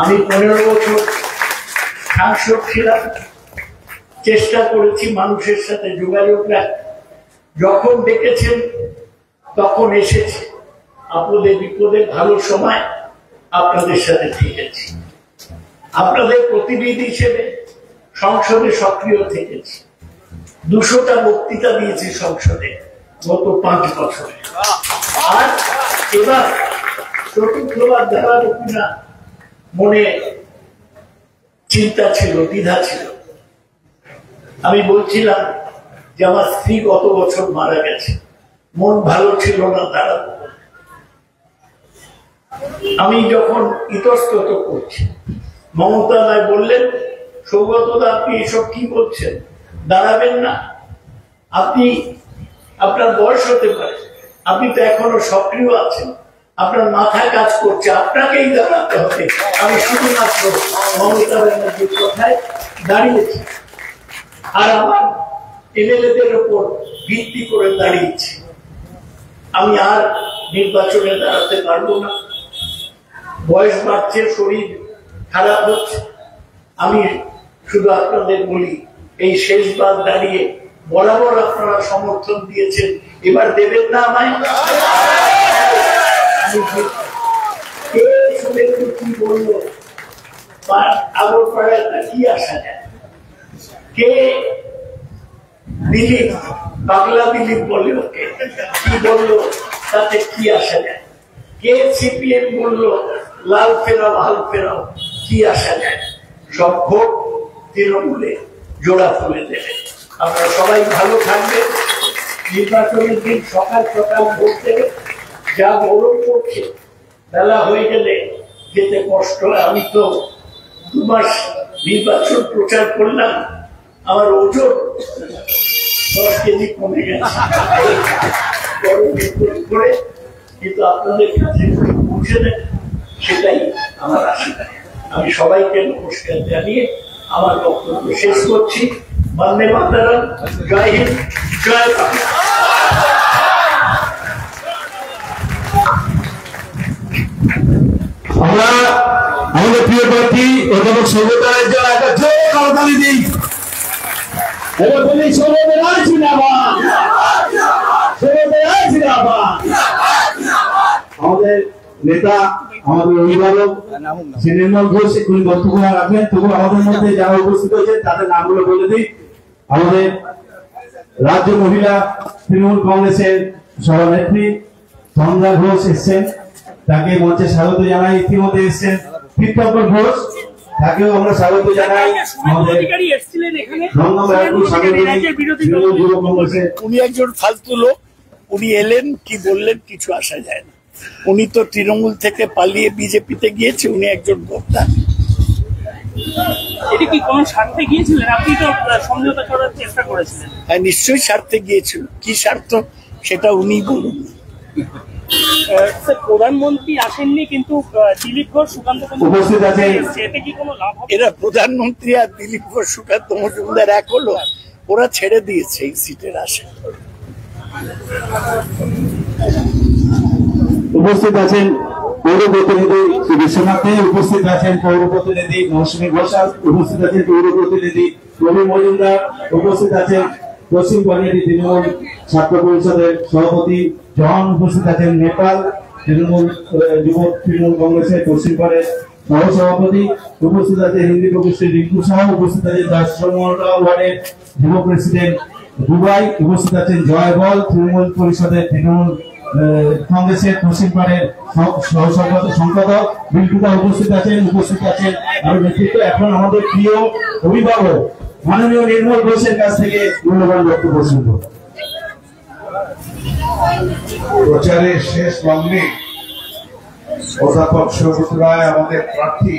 আমি 15 বছর সাংসদ ছিলাম, চেষ্টা করেছি মানুষের সাথে যোগাযোগ রাখতে। যখন ডেকেছেন তখন এসেছি, আপদে বিপদে ভালো সময় আপনাদের সাথে থেকেছি। আপনাদের প্রতিনিধি হিসেবে সংসদে সক্রিয় থেকেছি। 200টা বক্তৃতা দিয়েছি সংসদে গত 5 বছরে। আর এবার চতুর্থবার দাঁড়াবো কিনা মনে চিন্তা ছিল, দ্বিধা ছিল। আমি বলছিলাম যে আমার স্ত্রী গত বছর মারা গেছে, মন ভালো ছিল না দাঁড়াবো। আমি যখন ইতস্তত করছি, মমতা রায় বললেন, সৌগতদা আপনি এসব কি বলছেন, দাঁড়াবেন না? আপনি, আপনার বয়স হতে পারে, আপনি তো এখনো সক্রিয় আছেন, আপনার মাথায় কাজ করছে, আপনাকেই দাঁড়াতে হবে। আমি শুধুমাত্র মমতা ব্যানার্জির কথায় দাঁড়িয়েছি, আর আমার এমএলএদের উপর ভিত্তি করে দাঁড়িয়েছি। আমি আর নির্বাচনে দাঁড়াতে পারবো না, বয়স বাড়ছে, শরীর খারাপ হচ্ছে। আমি শুধু আপনাদের বলি, এই শেষবার দাঁড়িয়ে বরাবর আপনারা সমর্থন দিয়েছেন, এবার দেবেন না আমায়? কি বললো আগরপাড়ায় কি আসা যায়, কে দিলীপ, বাংলা দিলীপ বলে ওকে, কি বললো তাতে কি আসা যায়? কে সিপিএম বললো লাল ফেরাও হাল ফেরাও, কি আসা যায়? সব ভোট তৃণমূলে জোড়া ফুলে দেবে। আপনারা সবাই ভালো থাকবেন। নির্বাচনের দিন সকাল সকাল ভোট দেবে। যা গরম পড়ছে, বেলা হয়ে গেলে যেতে কষ্ট হয়। আমি তো 2 মাস নির্বাচন প্রচার করলাম, আমার ওজন 10 কেজি কমে গেছে করে, কিন্তু আপনাদের কাছে পৌঁছে দেন, সেটাই আমার আশীর্বাদ। আমি সবাইকে নমস্কার জানিয়ে আমার বক্তব্য শেষ করছি। বন্দে মাতরম, জয় হিন্দ, জয় বাংলা। আমরা আমাদের প্রিয় প্রার্থী অধ্যাপক সৌগত রায়ের জন্য একটা জোর করতালি দিই। এবার বলি সৌগত রায় জিন্দাবাদ, সৌগত রায় জিন্দাবাদ। আমাদের নেতা, আমাদের অভিভাবক শ্রী নির্মল ঘোষ উনি বক্তব্য রাখবেন, তবু আমাদের মধ্যে যারা উপস্থিত হয়েছেন তাদের নামগুলো বলে দিই। আমাদের রাজ্য মহিলা তৃণমূল কংগ্রেসের সভানেত্রী চন্দ্রা ঘোষ এসছেন, তাকে মঞ্চে স্বাগত জানাই। ইতিমধ্যে এসছেন তীর্থঙ্কর ঘোষ, তাকেও আমরা স্বাগত জানাই। আমাদের যুব কংগ্রেসের উনি একজন ফালতু লোক, উনি এলেন কি বললেন কিছু আসা যায় না। উনি তো তৃণমূল থেকে পালিয়ে বিজেপিতে গিয়েছে, উনি একজন বক্তা। এটা কি কোন স্বার্থে গিয়েছিলেন? আপনি তো সমঝোতা করার চেষ্টা করেছিলেন। হ্যাঁ, নিশ্চয়ই স্বার্থে গিয়েছিল। কি স্বার্থ সেটা উনি বলুন। প্রধানমন্ত্রী আসেননি, কিন্তু দিলীপ ঘোষ, সুকান্ত উপস্থিত আছেন। এতে কি কোনো লাভ হবে? এরা প্রধানমন্ত্রী আর দিলীপ ঘোষ, সুকান্ত মজুমদার এক হলো? ওরা ছেড়ে দিয়েছে এই সিটের আশা। উপস্থিত আছেন পৌর প্রতিনিধি শ্রী বিশ্বনাথ দে, উপস্থিত আছেন পৌর প্রতিনিধি মৌসুমী ঘোষাল, উপস্থিত আছেন পৌর প্রতিনিধি রবি মজুমদার, উপস্থিত আছেন পশ্চিম কমিটি তৃণমূল ছাত্র পরিষদের সভাপতি জন, উপস্থিত আছেন নেপাল তৃণমূল যুব তৃণমূল কংগ্রেসের পশ্চিম পাড়ের সহসভাপতি, উপস্থিত আছে হিন্দি প্রকৃষ্টের রিঙ্কু সাহা, উপস্থিত আছেন 10 ওয়ার্ডের যুব প্রেসিডেন্ট দুবাই, উপস্থিত আছেন জয় বল তৃণমূল পরিষদের তৃণমূল কংগ্রেসের পশ্চিম পাড়ের সম্পাদক বিল্টুদা, উপস্থিত আছেন আরো নেতৃত্ব। এখন আমাদের প্রিয় অভিভাবক মাননীয় নির্মল ঘোষের কাছ থেকে মূল্যবান বক্তব্য শুনব। প্রচারের শেষ লগ্নে অধ্যাপক সৌগত রায় আমাদের প্রার্থী,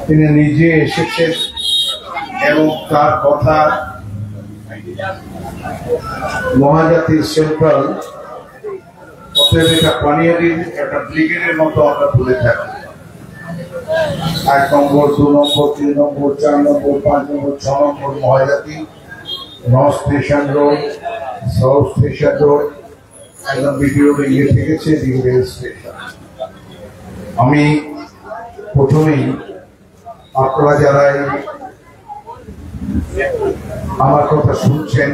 তিনি নিজে এসেছেন এবং তার কথা মহাজাতির সেন্ট্রাল এটা পানিয়ারির একটা ব্রিগেডের মতো আমরা বলে থাকি। 1 number, 2 number, 3 number, 4 number, 5 number, 6 number Mahajati, north station road, south station road, একদম বিডিও ইয়ে থেকেছে রেল স্টেশন। আমি প্রথমেই আপনারা যারা আমার কথা শুনছেন,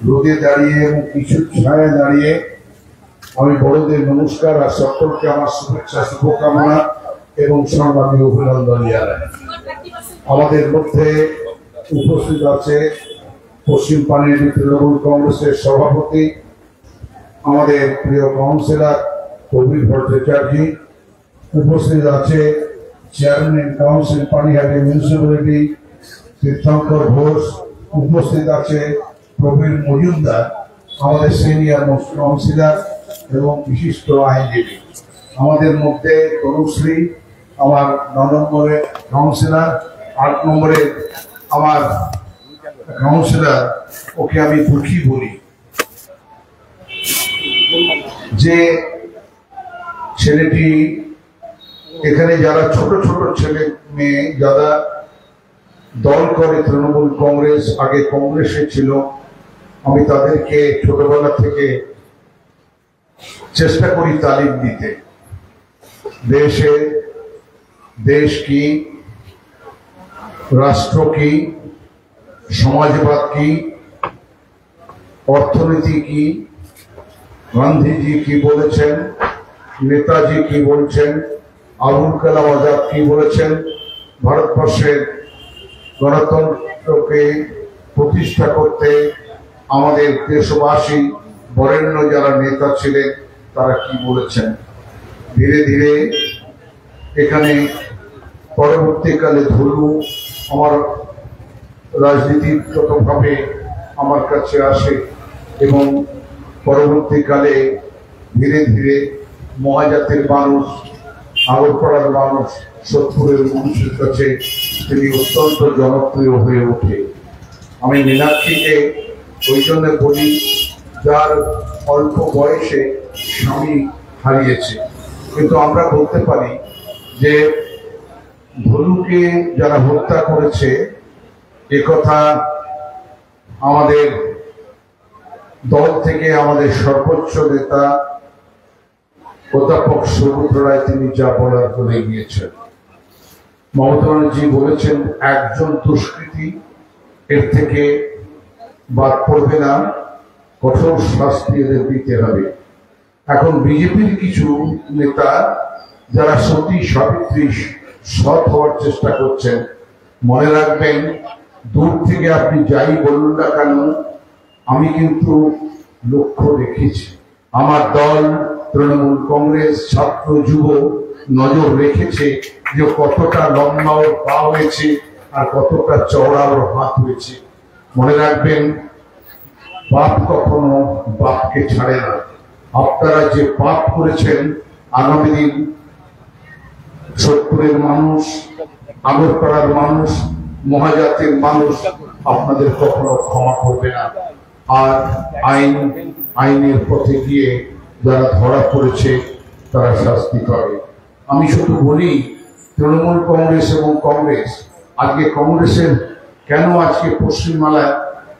রোদে দাঁড়িয়ে এবং কিছু ছায়ায় দাঁড়িয়ে, আমি বড়দের নমস্কার আর সকলকে আমার শুভেচ্ছা, শুভকামনা এবং সংগ্রামী অভিনন্দন জানাই। আমাদের মধ্যে উপস্থিত আছে পশ্চিম পানিহাটি তৃণমূল কংগ্রেসের সভাপতি, আমাদের প্রিয় কাউন্সিলর কবির ভট্টাচার্য। উপস্থিত আছে চেয়ারম্যান কাউন্সিল পানিহাটি মিউনিসিপ্যালিটি তীর্থঙ্কর ঘোষ। উপস্থিত আছে প্রবীণ মজুমদার, আমাদের সিনিয়র মোস্ট কাউন্সিলর এবং বিশিষ্ট আইনজীবী। আমাদের মধ্যে তনুশ্রী, আমার 9 নম্বরের কাউন্সিলর, 8 নম্বরের আমার কাউন্সিলর, ওকে আমি দুঃখী বলি, যে ছেলেটি এখানে যারা ছোট ছোট ছেলে মেয়ে যারা দল করে তৃণমূল কংগ্রেস, আগে কংগ্রেসে ছিল, আমি তাদেরকে ছোটবেলা থেকে চেষ্টা করি তালিম দিতে। দেশ কি, রাষ্ট্র কি, সমাজবাদ কি, অর্থনীতি কি, গান্ধীজি কি বলেছেন, নেতাজি কি বলছেন, আবুল কালাম আজাদ কি বলেছেন, ভারতবর্ষের গণতন্ত্রকে প্রতিষ্ঠা করতে আমাদের দেশবাসী বরেণ্য যারা নেতা ছিলেন তারা কি বলেছেন। ধীরে ধীরে এখানে পরবর্তীকালে ধরু আমার রাজনীতিগতভাবে আমার কাছে আসে এবং পরবর্তীকালে ধীরে ধীরে মহাজাতির মানুষ, আগরপাড়ার মানুষ, সোদপুরের মানুষের কাছে তিনি অত্যন্ত জনপ্রিয় হয়ে ওঠে। আমি মীনাক্ষীকে ওই জন্য বলি, যার অল্প বয়সে স্বামী হারিয়েছে, কিন্তু আমরা বলতে পারি যে ধনুকে যারা হত্যা করেছে একথা আমাদের দল থেকে আমাদের সর্বোচ্চ নেতা অধ্যাপক সৌগত রায় তিনি যা বলার বলে গিয়েছেন। মমতা ব্যানার্জি বলেছেন একজন দুষ্কৃতী, এর থেকে বাদ পড়বে না, কঠোর শাস্তি এদের দিতে হবে। এখন বিজেপির কিছু নেতা যারা সতী সাবিত্রী সৎ হওয়ার চেষ্টা করছেন, মনে রাখবেন দূর থেকে আপনি যাই বলুন না কেন, আমি কিন্তু লক্ষ্য রেখেছি, আমার দল তৃণমূল কংগ্রেস ছাত্র যুব নজর রেখেছে যে কতটা লম্বা ওর পা হয়েছে আর কতটা চওড়া ওর হাত হয়েছে। মনে রাখবেন পাপ কখনো বাপকে ছাড়ে না। আপনারা যে পাপ করেছেন, আগামী দিন সোদপুরের মানুষ, আগরপাড়ার মানুষ, মহাজাতির মানুষ আপনাদের কখনো ক্ষমা করবে না। আর আইনের পথে গিয়ে যারা ধরা পড়েছে তারা শাস্তি পাবে। আমি শুধু বলি তৃণমূল কংগ্রেস এবং কংগ্রেস, আজকে কংগ্রেসের কেন আজকে পশ্চিমবাংলায়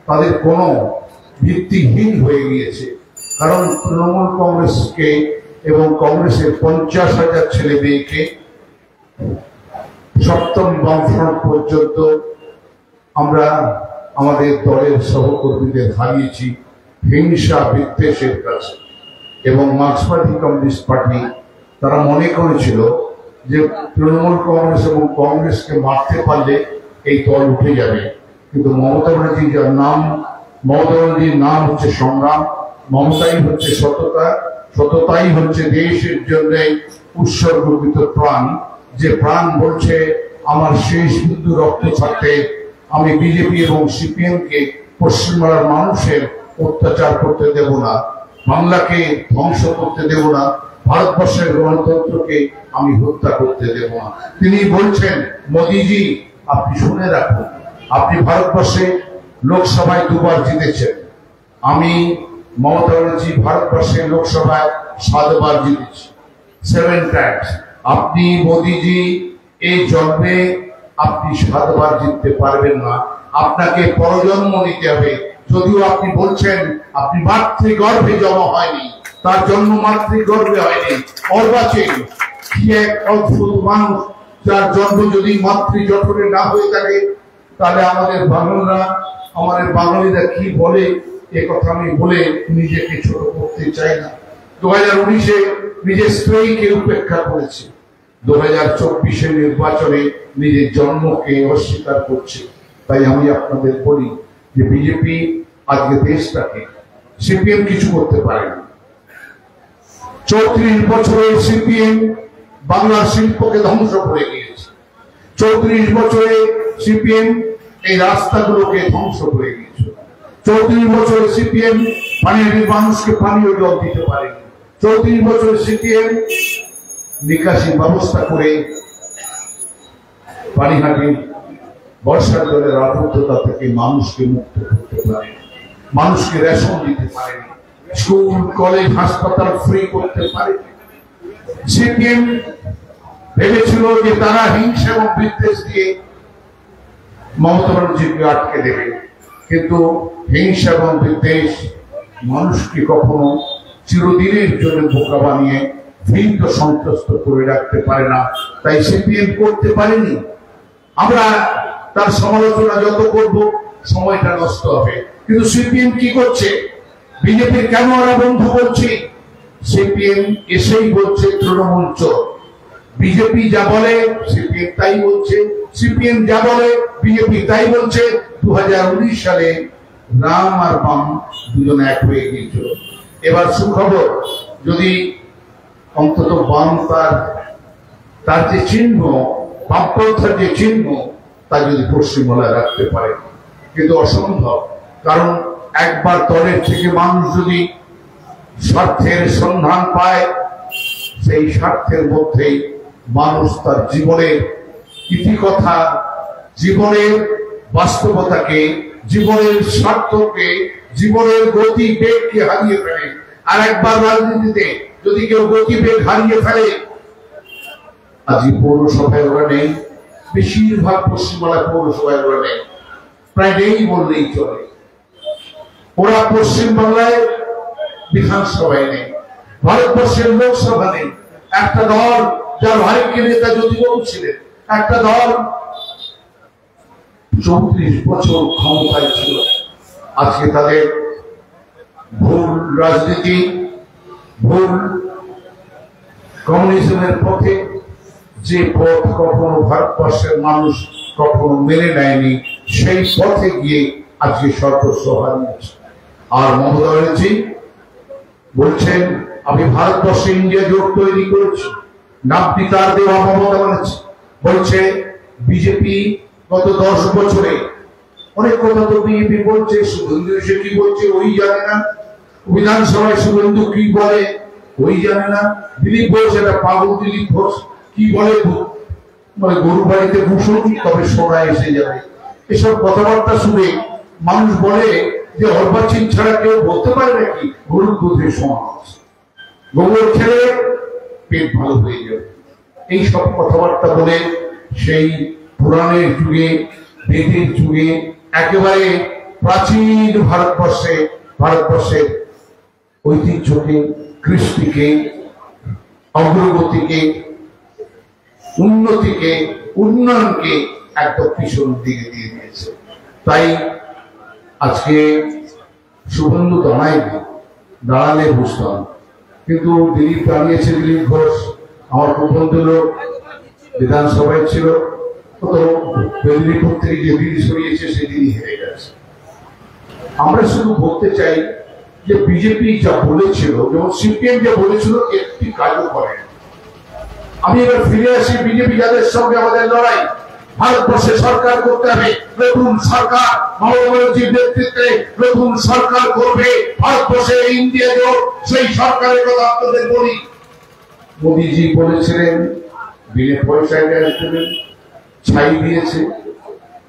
তাদের কোনো ভিত্তিহীন হয়ে গিয়েছে, কারণ তৃণমূল কংগ্রেসকে এবং কংগ্রেসের 50,000 ছেলে মেয়েকে সপ্তম বামফ্রন্ট পর্যন্ত আমরা আমাদের দলের সহকর্মীদের হারিয়েছি হিংসা বিদ্বেষের কাছে। এবং মার্ক্সবাদী কমিউনিস্ট পার্টি তারা মনে করেছিল যে তৃণমূল কংগ্রেস এবং কংগ্রেসকে মারতে পারলে এই দল উঠে যাবে, কিন্তু মমতা ব্যানার্জির নাম, মমতা ব্যানার্জির নাম হচ্ছে সংগ্রাম, মমতাই হচ্ছে সততা, সততাই হচ্ছে দেশের জন্য উৎসর্গকৃত প্রাণ, যে প্রাণ বলছে আমার শেষ বিন্দু রক্ত ছাড়তে আমি বিজেপি এবং সিপিএম কে পশ্চিমবাংলার মানুষের অত্যাচার করতে দেব না, বাংলাকে ধ্বংস করতে দেব না, ভারতবর্ষের গণতন্ত্রকে আমি হত্যা করতে দেব না। তিনি বলছেন, মোদিজি আপনি শুনে রাখুন, আপনি ভারতবর্ষে লোকসভায় 2 বার জিতেছেন, আমি মমতা ব্যানার্জি ভারতবর্ষের লোকসভায় 7 বার জিতেছি, 7 টাইমস। আপনি মোদিজি এই জন্মে আপনি 7 বার জিততে পারবেন না, আপনাকে পরজন্ম নিতে হবে। যদিও আপনি বলছেন আপনি মাতৃগর্ভে জমা হয়নি, তার জন্ম মাতৃগর্ভে হয়নি। অর্বাচীন কি এক অদ্ভুত মানুষ, যার জন্ম যদি মাতৃ জঠরে না হয়ে থাকে, তাহলে আমাদের বাঙালিরা কি বলে এ কথা আমি বলে নিজেকে ছোট করতে চাই না। 2019-এ নিজের স্ত্রীকে উপেক্ষা করেছে, 2024-এ নির্বাচনে নিজের জন্মকে অস্বীকার করছে। তাই আমি আপনাদের বলি যে বিজেপি আজকে দেশটাকে, সিপিএম কিছু করতে পারেনি। 34 বছরে সিপিএম বাংলার শিল্পকে ধ্বংস করে দিয়েছে। 34 বছরে সিপিএম এই রাস্তাগুলোকে ধ্বংস করে দিয়েছে। 34 বছরে সিপিএম পানির মানুষকে পানীয় জল দিতে পারেনি। 34 বছরে সিপিএম নিকাশি ব্যবস্থা করে পানিহাটি বর্ষার জলের আবদ্ধতা থেকে মানুষকে মুক্ত করতে পারে, মানুষকে রেশন দিতে পারে, স্কুল কলেজ হাসপাতাল ফ্রি করতে পারে। সিপিএম ভেবেছিল যে তারা হিংসা এবং বিদ্বেষ দিয়ে মমতা ব্যানার্জিকে আটকে দেবে, কিন্তু হিংসা এবং বিদ্বেষ মানুষকে কখনো চিরদিনের জন্য বোকা বানিয়ে ভীত সন্ত্রস্ত করে রাখতে পারে না। তাই সিপিএম করতে পারেনি। আমরা তার সমালোচনা যত করব সময়টা নষ্ট হবে, কিন্তু সিপিএম কি করছে? বিজেপির কেন আমরা বন্ধু বলছি? সিপিএম এসেই বলছে তৃণমূল চোর। বিজেপি যা বলে সিপিএম তাই বলছে, সিপিএম যা বলে বিজেপি তাই বলছে। 2019 সালে রাম আর বাম দুজন এক হয়ে গিয়েছিল। এবার সুখবর, যদি অন্তত বাম তার যে চিহ্ন, বামপন্থার যে চিহ্ন, তা যদি পশ্চিমবাংলায় রাখতে পারে, কিন্তু অসম্ভব। কারণ একবার দলের থেকে মানুষ যদি স্বার্থের সন্ধান পায়, সেই স্বার্থের মধ্যেই মানুষ তার জীবনের ইতিকথা, জীবনের বাস্তবতাকে, জীবনের স্বার্থকে, জীবনের গতি বেগকে হারিয়ে ফেলে। আর একবার রাজনীতিতে যদি কেউ গতি বেগ হারিয়ে ফেলে, আজ পৌরসভায় ওরা নেই, বেশিরভাগ পশ্চিমবাংলায় পৌরসভায় ওরা নেই, প্রায় নেই বললেই চলে। ওরা পশ্চিমবাংলায় বিধানসভায় নেই, ভারতবর্ষের লোকসভা নেই। একটা দল যার ভাইকে নেতা জ্যোতিবাবু ছিলেন, একটা দল 34 বছর ক্ষমতায় ছিল, আজকে তাদের ভুল রাজনীতি, ভুল কমিউনিজমের পথে, যে পথ কখনো ভারতবর্ষের মানুষ কখনো মেনে নেয়নি, সেই পথে গিয়ে আজকে সর্বস্ব হারিয়েছে। আর মমতা ব্যানার্জি বলছেন আমি ভারতবর্ষে ইন্ডিয়া জোট তৈরি করেছি, নামটি তার দেওয়া মমতা ব্যানার্জি। বলছে বিজেপি গত 10 বছরে অনেক কথা তো বিজেপি বলছে, শুভেন্দু এসে কি বলছে ওই জানে না, বিধানসভায় শুভেন্দু কি বলে ওই জানে না, দিলীপ ঘোষ এটা পাগল, দিলীপ ঘোষ কি বলে মানে গরু বাড়িতে ভূষণ তবে সোনা এসে যাবে। এসব কথাবার্তা শুনে মানুষ বলে যে অর্বাচীন ছাড়া কেউ বলতে পারে নাকি গরুর দুধের সমাজ, গোবর খেলে পেট ভালো হয়ে যাবে। এইসব কথাবার্তা বলে সেই পুরাণের যুগে, বেদের যুগে একেবারে প্রাচীন ভারতবর্ষের ঐতিহ্যকে, কৃষ্টিকে, অগ্রগতিকে, উন্নতিকে, উন্নয়নকে একদম পিছন দিকে দিয়ে দিয়েছে। তাই আজকে শুভেন্দু দাঁড়ালে বুঝতাম, কিন্তু দিলীপ দাঁড়িয়েছে, দিলীপ ঘোষ আমার খুব বন্ধু লোক, বিধানসভায় ছিল, মেদিনীপুর থেকে যে দিদি সরিয়েছে সেদিনই হেরে গেছে। আমরা শুধু বলতে চাই যে বিজেপি যা বলেছিল, যেমন সিপিএম যা বলেছিল, একটি কাজও করে। আমি এবার ফিরে আসি বিজেপি যাদের সঙ্গে আমাদের লড়াই। ভারতবর্ষে সরকার করতে হবে, নতুন সরকার মমতা ব্যানার্জির নেতৃত্বে নতুন সরকার করবে ভারতবর্ষে ইন্ডিয়া জোট। সেই সরকারের কথা আপনাদের বলি, মোদীজি বলেছিলেন বিনা পয়সায় গ্যাস দেবেন, ছাই দিয়েছে।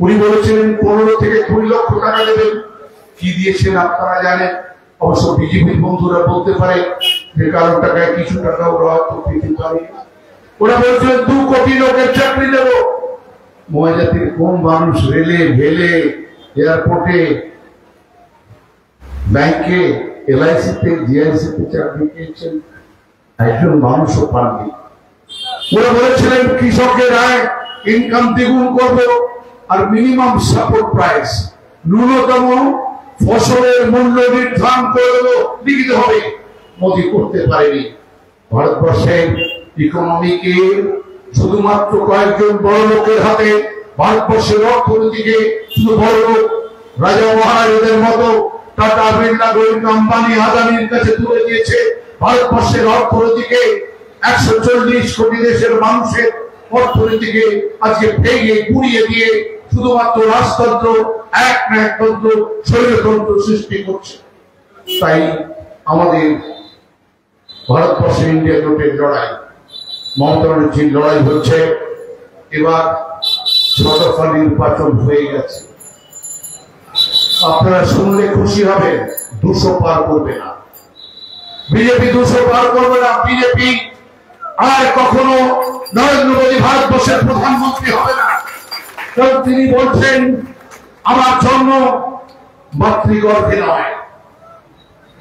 উনি বলেছিলেন 15 থেকে 20 লক্ষ টাকা দেবেন, কি দিয়েছেন আপনারা জানেন। অবশ্য বিজেপির বন্ধুরা বলতে পারে যে কারো টাকায় কিছু টাকা ওরা হয়তো পেতে পারে। ওরা বলছিলেন 2 কোটি লোকের চাকরি দেব। মহাজাতির কোন মানুষ রেলে, ভেলে, এয়ারপোর্টে, ব্যাংকে LIC-তে GIC-তে চাকরি পেয়েছেন, একজন মানুষও পাননি। ওরা বলেছিলেন কৃষকের আয় ইনকাম দ্বিগুণ করবো আর মিনিমাম সাপোর্ট প্রাইস, ন্যূনতম ফসলের মূল্য নির্ধারণ করে লিখিত হবে। মোদী করতে পারেনি। ভারতবর্ষের ইকোনমিকে শুধুমাত্র কয়েকজন বড় লোকের হাতে, ভারতবর্ষের অর্থনীতিকে শুধু বড় লোক রাজা মহারাজাদের মতো টাটা, বিড়লা, গোয়েঙ্কা, আম্বানি, আদানির কাছে তুলে দিয়েছে। ভারতবর্ষের অর্থনীতিকে 140 কোটি দেশের মানুষের অর্থনীতিকে আজকে ভেঙে গুড়িয়ে দিয়ে শুধুমাত্র রাজতন্ত্র, এক না একতন্ত্র, স্বৈরতন্ত্র সৃষ্টি করছে। তাই আমাদের ভারতবর্ষের ইন্ডিয়া জোটের লড়াই, মমতা ব্যানার্জির লড়াই হচ্ছে। এবার 6 দফা নির্বাচন হয়ে গেছে। আপনারা শুনলে খুশি হবেন, 200 পার করবে না বিজেপি, 200 পার করবে না বিজেপি। আর কখনো নরেন্দ্র মোদী ভারতবর্ষের প্রধানমন্ত্রী হবে না। কারণ তিনি বলছেন আমার জন্ম মাতৃগর্ভে নয়।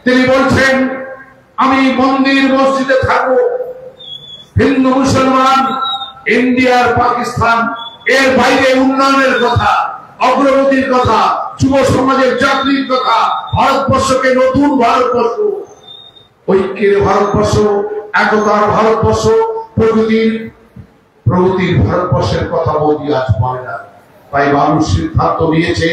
তিনি বলছেন আমি মন্দির মসজিদে থাকবো। হিন্দু মুসলমান, ইন্ডিয়ার পাকিস্তান, এর বাইরে উন্নয়নের কথা, অগ্রগতির কথা, যুব সমাজের চাকরির কথা, ভারতবর্ষকে নতুন ভারতবর্ষ, ঐক্যের ভারতবর্ষ, একতার ভারতবর্ষ, প্রগতির ভারতবর্ষের কথা মোদী আজ বলে না। তাই মানুষ সিদ্ধান্ত নিয়েছে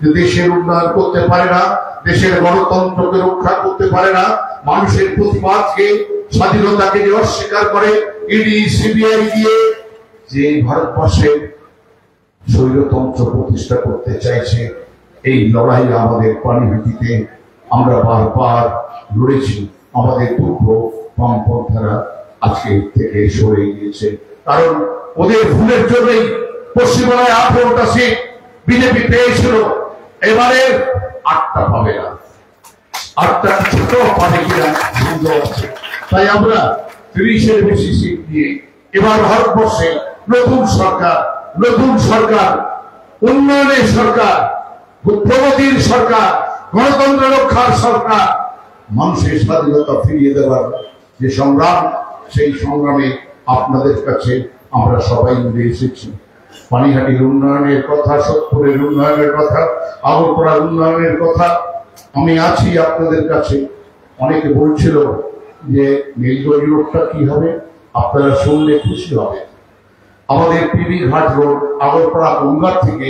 যে দেশের উন্নয়ন করতে পারে না, দেশের গণতন্ত্রকে রক্ষা করতে পারে না, মানুষের প্রতিবাদকে, স্বাধীনতাকে যে অস্বীকার করে, ইডি সিবিআই দিয়ে যে ভারতবর্ষের স্বৈরতন্ত্র প্রতিষ্ঠা করতে চাইছে, এই লড়াই আমাদের পানিহাটিতে আমরা বারবার লড়েছি। আমাদের পূর্ব বামপন্থারা আজকে থেকে সরে গিয়েছে, কারণ ওদের ভুলের জন্যই পশ্চিমবঙ্গে 18টা সিট বিজেপি পেয়েছিল, এবারে 8টা পাবে না। 8টা ছোট পাবে কিনা সন্দেহ আছে। তাই আমরা 30-এর বেশি সিট নিয়ে এবার ভারতবর্ষে নতুন সরকার, উন্নয়নের সরকার, প্রগতির সরকার, গণতন্ত্র রক্ষার সরকার, মানুষের স্বাধীনতা ফিরিয়ে দেওয়ার যে সংগ্রাম, সেই সংগ্রামে আপনাদের কাছে আমরা সবাই মিলে এসেছি। পানিহাটির উন্নয়নের কথা, সোদপুরের উন্নয়নের কথা, আগরপাড়ার উন্নয়নের কথা আমি আছি আপনাদের কাছে। অনেকে বলছিল যে নীলগঞ্জ রোডটা কি হবে, আপনারা শুনলে খুশি হবে। আমাদের পিবি ঘাট রোড আগরপাড়া গঙ্গার থেকে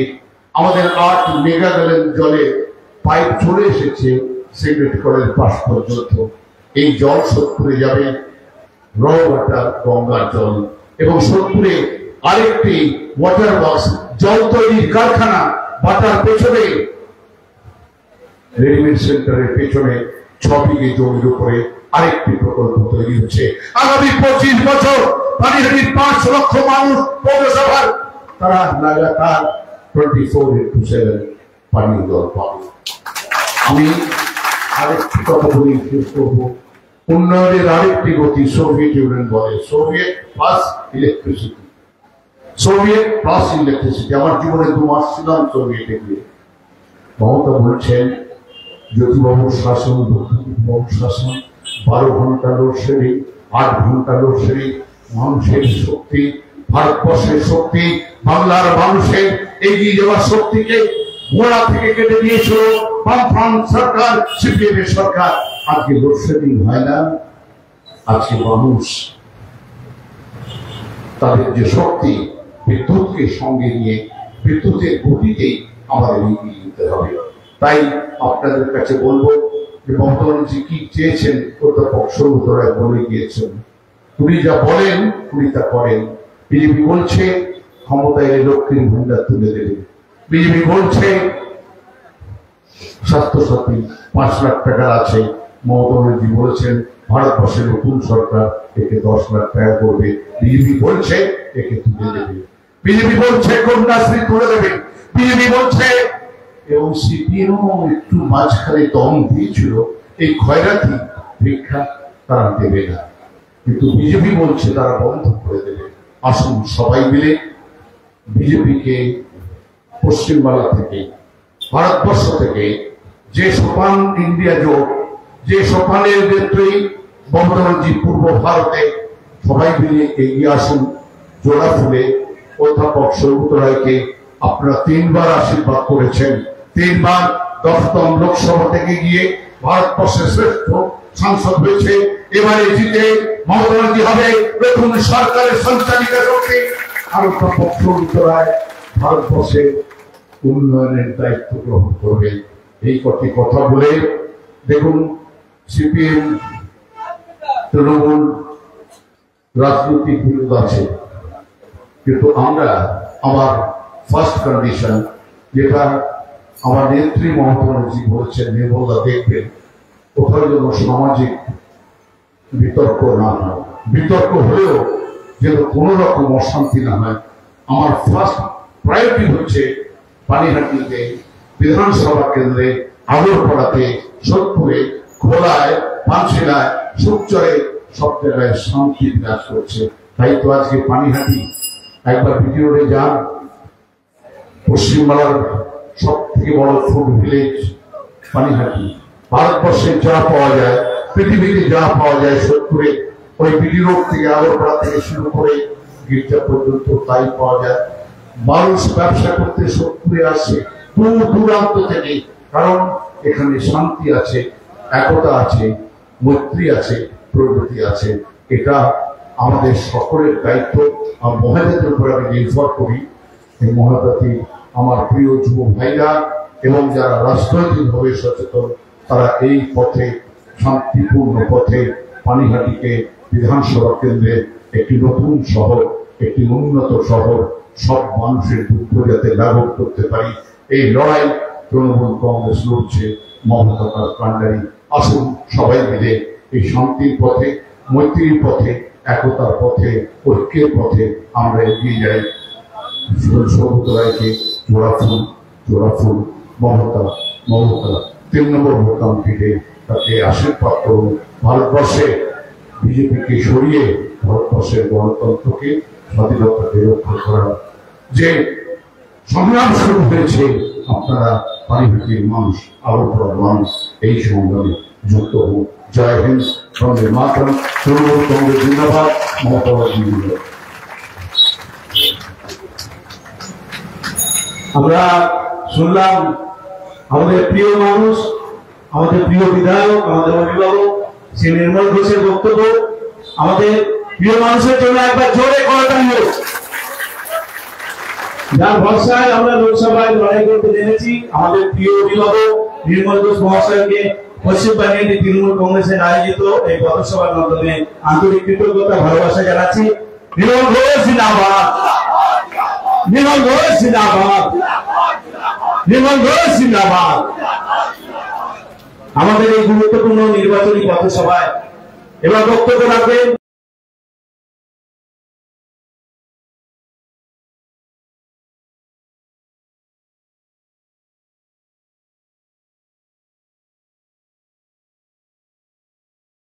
আমাদের 8 মেগা গ্যালন জলে পাইপ চলে এসেছে সিমেন্ট কলের পাশ পর্যন্ত। এই জল সোদপুরে যাবে, র ওয়াটার গঙ্গার জল, এবং সোদপুরে আরেকটি ওয়াটার বক্স জল তৈরির কারখানা, বাটার পেছনে রেডিমেড সেন্টারের পেছনে 6 বিঘে জমির উপরে আরেকটি প্রকল্প তৈরি হচ্ছে। আগামী 25 বছর পানিহাটির 5 লক্ষ মানুষ পৌরসভার তারা লাগাতার 24/7 পানীয় জল পাবে। আমি আরেকটি কথা বলি, শেষ করবো। উন্নয়নের আরেকটি গতি সোভিয়েত ইউনিয়ন বলে, সোভিয়েত প্লাস ইলেকট্রিসিটি। আমার জীবনে 2 মাস ছিলাম সোভিয়েটে গিয়ে। মমতা বলছেন জ্যোতিবাবুর শাসন, বাবুর শাসন, 12 ঘন্টা লোডশেডিং, 8 ঘন্টা লোডশেডিং, মানুষের শক্তি, ভারতবর্ষের শক্তি, বাংলার মানুষের এগিয়ে যাওয়ার শক্তিকে গোড়া থেকে কেটে দিয়েছিল বামফ্রন্ট সরকার, সিপিএম এর সরকার। আজকে লোডশেডিং হয় না। আজকে মানুষ তাদের যে শক্তি, বিদ্যুৎকে সঙ্গে নিয়ে বিদ্যুতের গতিতেই আমাদের এগিয়ে যেতে হবে। তাই আপনাদের কাছে বলবো যে মমতা ব্যানার্জি কি চেয়েছেন, অধ্যাপক সৌগত রায় বলে গিয়েছেন। উনি যা বলেন উনি তা করেন। বিজেপি বলছে ক্ষমতায় এলে লক্ষ্মীর ভান্ডার তুলে দেবে। বিজেপি বলছে স্বাস্থ্যসাথী 5 লাখ টাকা আছে। মমতা ব্যানার্জি বলেছেন ভারতবর্ষের নতুন সরকার একে 10 লাখ টাকা করবে। বিজেপি বলছে একে তুলে দেবে। বিজেপি বলছে কন্যাশ্রী তুলে দেবে। বিজেপি বলছে, এবং সিপিএম একটু মাঝখানে দম দিয়েছিল, এই খয়রাতি ভিক্ষা তারা দেবে না, কিন্তু বিজেপি বলছে তারা বন্ধ করে দেবে। আসুন সবাই মিলে বিজেপিকে পশ্চিমবাংলা থেকে, ভারতবর্ষ থেকে যে সোপান ইন্ডিয়া জোট যে সোপানের নেত্রী মমতা ব্যানার্জি পূর্ব ভারতে সবাই মিলে এগিয়ে আসুন জোড়া ফুলে। অধ্যাপক সৌগত রায়কে আপনারা 3 বার আশীর্বাদ করেছেন, 3 বার 10তম লোকসভা থেকে গিয়ে ভারতবর্ষের শ্রেষ্ঠ সাংসদ হয়েছে। এবারে জিতে মমতা ব্যানার্জি হবে নতুন সরকারের সঞ্চালিকা শক্তি। আর অধ্যাপক সৌগত রায় ভারতবর্ষের উন্নয়নের দায়িত্ব গ্রহণ করবে। এই কটি কথা বলে দেখুন, সিপিএম তৃণমূল রাজনৈতিক বিরোধ আছে, কিন্তু আমরা আমার ফার্স্ট কন্ডিশন যেটা আমার নেত্রী মমতা ব্যানার্জি বলেছেন, নির্মলদা দেখবেন কোথাও যেন সামাজিক বিতর্ক না হয়, বিতর্ক হলেও যেন কোন রকম অশান্তি না হয়। আমার ফার্স্ট প্রায়োরিটি হচ্ছে পানিহাটিতে, বিধানসভা কেন্দ্রে, আগরপাড়াতে, সোদপুরে, খোলায়, পানশিলায়, সুকচরে সব জায়গায় শান্তি বিরাজ করছে। তাই তো আজকে পানিহাটি একবার ভিডিওতে যান, পশ্চিমবাংলার সব থেকে বড় ফুড ভিলেজ পানিহাটি। ভারতবর্ষে যা পাওয়া যায়, পৃথিবীতে যা পাওয়া যায় সোদপুরে, ওই বিডি রোড থেকে আগরপাড়া থেকে শুরু করে গির্জা পর্যন্ত তাই পাওয়া যায়। মানুষ ব্যবসা করতে সোদপুরে আসে দূর দূরান্ত থেকে, কারণ এখানে শান্তি আছে, একতা আছে, মৈত্রী আছে, প্রগতি আছে। এটা আমাদের সকলের দায়িত্ব। আর মহাজাতির উপর আমি নির্ভর করি। এই মহাজাতি আমার প্রিয় যুব ভাইরা এবং যারা রাজনৈতিকভাবে সচেতন, তারা এই পথে, শান্তিপূর্ণ পথে পানিহাটিকে বিধানসভা কেন্দ্রে একটি নতুন শহর, একটি উন্নত শহর, সব মানুষের দুঃখ যাতে লাঘব করতে পারি, এই লড়াই তৃণমূল কংগ্রেস লড়ছে। মমতা কান্ডারি আসুন সবাই মিলে এই শান্তির পথে, মৈত্রীর পথে, একতার পথে, ঐক্যের পথে আমরা এগিয়ে যাই। সৌগত রায়কে জোড়া ফুল মমতা 3 নম্বর ভোটদান থেকে তাকে আশীর্বাদ করুন। ভারতবর্ষে বিজেপিকে সরিয়ে ভারতবর্ষের গণতন্ত্রকে, স্বাধীনতাকে রক্ষা করার যে সংগ্রাম শুরু হয়েছে, আপনারা পানিহাটির মানুষ, আগরপাড়ার মানুষ এই সংগ্রামে যুক্ত হোক। জয় হিন্দ, বন্দে মাতরম, তৃণমূল কংগ্রেস জিন্দাবাদ, মমতা ব্যানার্জি জিন্দাবাদ। আমরা শুনলাম আমাদের প্রিয় মানুষ, আমাদের প্রিয় বিধায়ক, আমাদের অভিভাবক শ্রী নির্মল ঘোষের বক্তব্য। আমাদের প্রিয় মানুষের জন্য একবার জোরে করতালি হোক, যার ভরসায় আমরা লোকসভায় লড়াই করতে জেনেছি। আমাদের প্রিয় অভিভাবক নির্মল ঘোষ মহাশয়কে পশ্চিম বাহিনী তৃণমূল কংগ্রেসের আয়োজিত এই পথসভার মাধ্যমে আন্তরিক কৃতজ্ঞতা, ভালোবাসা জানাচ্ছি। নির্মল ঘোষ জিন্দাবাদ, নির্মল ঘোষ জিন্দাবাদ, নির্মল ঘোষ জিন্দাবাদ। আমাদের এই গুরুত্বপূর্ণ নির্বাচনী পথসভায় এবার বক্তব্য রাখবেন